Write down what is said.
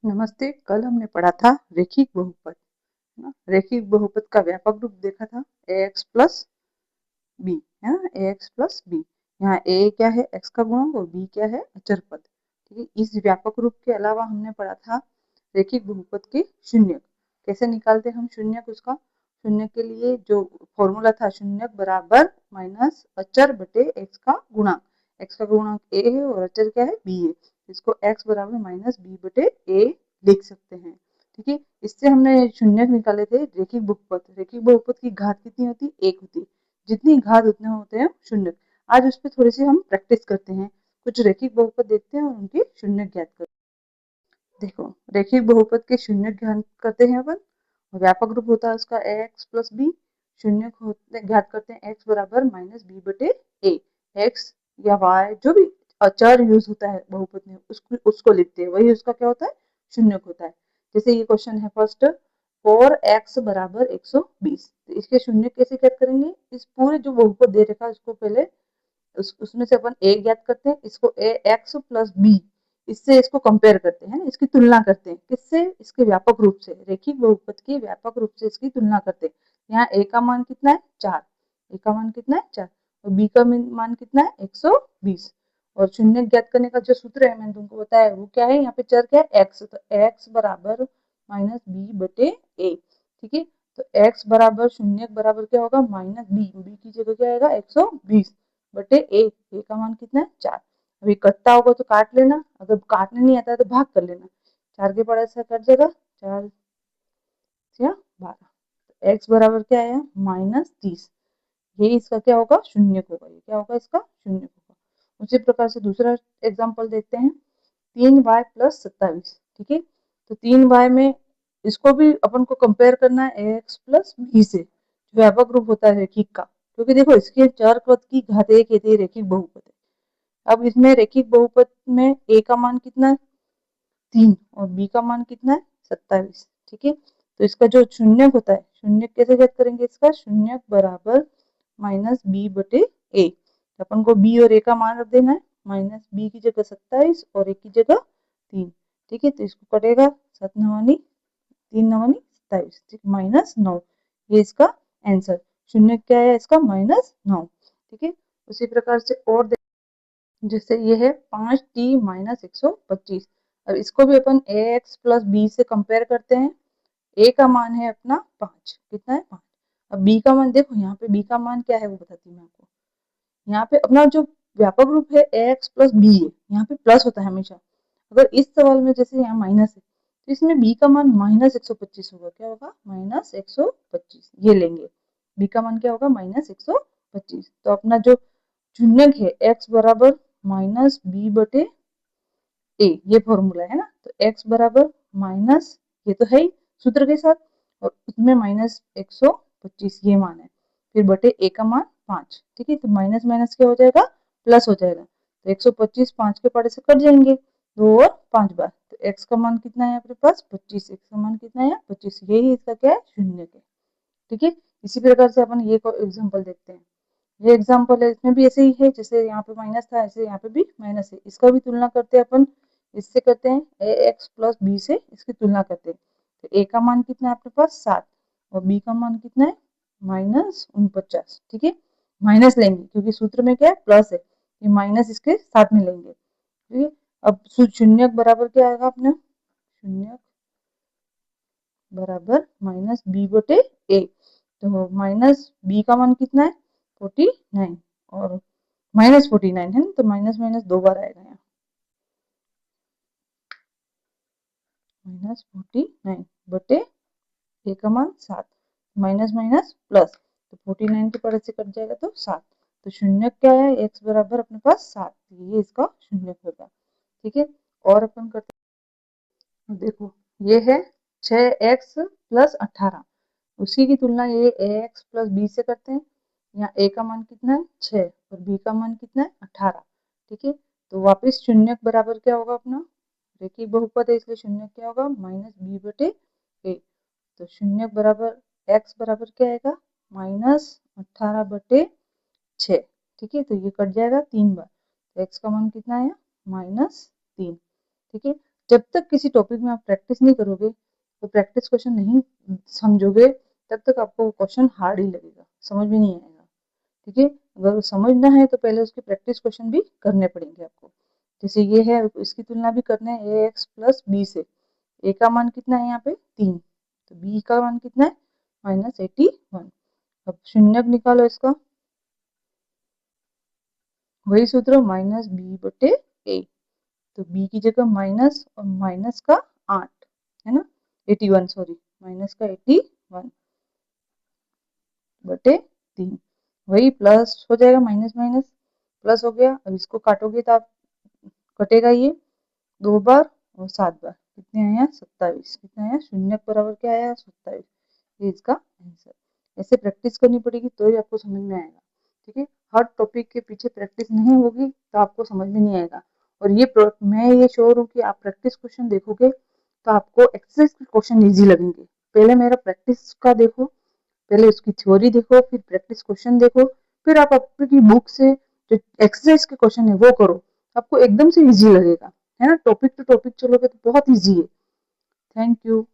नमस्ते। कल हमने पढ़ा था रेखिक बहुपद, है ना। रेखिक बहुपद का व्यापक रूप देखा था ax प्लस बी, है ना, ax प्लस बी। यहाँ a क्या है, x का गुणांक, और b क्या है, अचर पद। ठीक है। इस व्यापक रूप के अलावा हमने पढ़ा था रेखिक बहुपद के शून्यक। कैसे निकालते हम शून्यक, उसका शून्य के लिए जो फॉर्मूला था, शून्यक बराबर माइनस अचर बटे x का गुणांक। x का गुणांक a है और अचर क्या है, b है। इसको x बराबर माइनस बी बटे a लिख सकते हैं। ठीक है। इससे हमने शून्यक निकाले थे रेखिक बहुपद। रेखिक बहुपद की घात कितनी होती, एक होती। जितनी घात उतने होते हैं शून्यक। आज उस पर थोड़ी सी हम प्रैक्टिस करते हैं। कुछ रेखिक बहुपद देखते हैं और उनके शून्यक ज्ञात करते हैं। देखो, रेखिक बहुपद के शून्यक ज्ञात करते हैं अपन। व्यापक रूप होता है उसका ax प्लस बी। शून्यक होते ज्ञात करते हैं x बराबर माइनस बी बटे ए। एक्स या y जो भी अचर यूज होता है बहुपद में उसको लिखते हैं, वही उसका क्या होता है, शून्यक होता है। जैसे ये क्वेश्चन है फर्स्ट, 4x बराबर 120। तो इसके शून्यक कैसे ज्ञात करेंगे, इस पूरे जो बहुपद दे रखा है उसको पहले उसमें से अपन a ज्ञात करते हैं, इसको ax प्लस बी, इससे इसको कंपेयर करते हैं, इसकी तुलना करते हैं। किससे, इसके व्यापक रूप से, रेखिक बहुपद के व्यापक रूप से इसकी तुलना करते हैं। यहाँ a का मान कितना है, 4। a का मान कितना है, 4, और b का मान कितना है, 120। और शून्य ज्ञात करने का जो सूत्र है मैंने तुमको बताया, वो क्या है, यहाँ पे चर क्या है, x। तो x बराबर माइनस बी बटे ए। ठीक है। तो x बराबर शून्य बराबर क्या होगा, माइनस बी की जगह क्या आएगा, 120 बटे ए का मान कितना है, 4। अभी कटता होगा तो काट लेना, अगर काटने नहीं आता है तो भाग कर लेना। 4 के पढ़े से कट जाएगा, 4 या 12। एक्स बराबर क्या आया, माइनस 30। ये इसका क्या होगा, शून्य होगा। ये क्या होगा, इसका शून्य होगा। उसी प्रकार से दूसरा एग्जाम्पल देखते हैं, 3y प्लस 27। ठीक है। तो 3y में इसको भी अपन को कंपेयर करना है एक्स प्लस बी से, जो व्यापक रूप होता है रेखिक का। क्योंकि देखो, इसके चर पद की घात एक है, रेखिक बहुपद है। अब इसमें रेखिक बहुपद में a का मान कितना है, 3, और b का मान कितना है, 27। ठीक है। तो इसका जो शून्य होता है, शून्य कैसे ज्ञात करेंगे, इसका शून्य बराबर माइनस बी बटे ए। तो अपन को b और a का मान रख देना है, माइनस बी की जगह 27 और a की जगह 3। ठीक है। तो इसको कटेगा, 7 नवानी 3 नवानी 27, ठीक, माइनस 9। ये इसका आंसर, शून्य क्या है इसका, माइनस 9। ठीक है। उसी प्रकार से और जैसे ये है 5t माइनस 125। अब इसको भी अपन ax प्लस बी से कंपेयर करते हैं। a का मान है अपना 5, कितना है, 5। अब b का मान देखो, यहाँ पे b का मान क्या है वो बताती हूँ मैं आपको। यहाँ पे अपना जो व्यापक रूप है ax प्लस बी है, यहाँ पे प्लस होता है हमेशा। अगर इस सवाल में जैसे यहाँ माइनस है, तो इसमें b का मान माइनस 125 होगा। क्या होगा, माइनस 125। ये लेंगे, b का मान क्या होगा, माइनस 125। तो अपना जो शून्यक है x बराबर माइनस बी बटे ए, ये फॉर्मूला है ना। तो x बराबर माइनस, ये तो है ही सूत्र के साथ, और उसमें माइनस 125 ये मान है, फिर बटे a का मान 5। ठीक है। तो माइनस माइनस क्या हो जाएगा, प्लस हो जाएगा। तो 125 5 के पारे से कट जाएंगे, 2 और 5 बार। तो x का मान कितना है अपने पास, 25। x का मान कितना है, 25। यही इसका क्या है, शून्य है। ठीक है। इसी प्रकार से अपन ये एग्जाम्पल देखते हैं। ये एग्जाम्पल है, इसमें भी ऐसे ही है, जैसे यहाँ पे माइनस था ऐसे यहाँ पे भी माइनस है। इसका भी तुलना करते हैं अपन, इससे करते हैं ax प्लस बी से इसकी तुलना करते हैं। तो a का मान कितना है अपने पास, 7, और b का मान कितना है, माइनस 49। ठीक है। माइनस लेंगे क्योंकि सूत्र में क्या है, प्लस है, ये माइनस इसके साथ में लेंगे। ठीक है। अब शून्य बराबर क्या आएगा अपने, शून्य बराबर माइनस बी बटे ए। तो माइनस बी का मान कितना है, 49, और माइनस 49 है ना, तो माइनस माइनस 2 बार आएगा यहाँ, माइनस 49 बटे ए का मान 7, माइनस माइनस प्लस, तो 49 की परत से कट जाएगा तो 7। तो शून्य क्या है, x बराबर अपने पास 7, ये इसका शून्य होगा। ठीक है। और अपन करते हैं, देखो ये है 6x प्लस 18। उसी की तुलना ये ax प्लस बी से करते हैं। यहाँ a का मान कितना है, 6, और b का मान कितना है, 18। ठीक है। तो वापस शून्य बराबर क्या होगा अपना, रेखिक बहुपद है इसलिए शून्य क्या होगा, माइनस बी बटे ए। तो शून्य बराबर x बराबर क्या आएगा, माइनस 18 बटे 6। ठीक है। तो ये कट जाएगा 3 बार, तो x का मान कितना है, माइनस 3। ठीक है। जब तक किसी टॉपिक में आप प्रैक्टिस नहीं करोगे, तो प्रैक्टिस क्वेश्चन नहीं समझोगे, तब तक आपको वो क्वेश्चन हार्ड ही लगेगा, समझ में नहीं आएगा। ठीक है, अगर समझना है तो पहले उसके प्रैक्टिस क्वेश्चन भी करने पड़ेंगे आपको। जैसे ये है, इसकी तुलना भी करना है ax प्लस बी से। ए का मान कितना है यहाँ पे 3, तो बी का मान कितना है -81। अब शून्यक निकालो इसका, वही सूत्र माइनस बी बटे ए, तो बी की जगह माइनस और माइनस का 8 है ना, 81 सॉरी, माइनस का 81 बटे 3, वही प्लस हो जाएगा, माइनस माइनस प्लस हो गया। अब इसको काटोगे तो आप कटेगा ये 2 बार और 7 बार, कितने आया 27, कितना आया शून्य बराबर क्या आया 27, ये इसका आंसर। ऐसे प्रैक्टिस करनी पड़ेगी तो ही आपको समझ में आएगा। ठीक है, हर टॉपिक के पीछे प्रैक्टिस नहीं होगी तो आपको समझ में नहीं आएगा। और ये मैं ये श्योर हूँ कि आप प्रैक्टिस क्वेश्चन देखोगे तो आपको एक्सरसाइज के क्वेश्चन इजी लगेंगे। पहले मेरा प्रैक्टिस का देखो, पहले उसकी थ्योरी देखो, फिर प्रैक्टिस क्वेश्चन देखो, फिर आप अपनी बुक से जो एक्सरसाइज के क्वेश्चन है वो करो, आपको एकदम से इजी लगेगा, है ना। टॉपिक टू टॉपिक चलोगे तो बहुत इजी है। Thank you.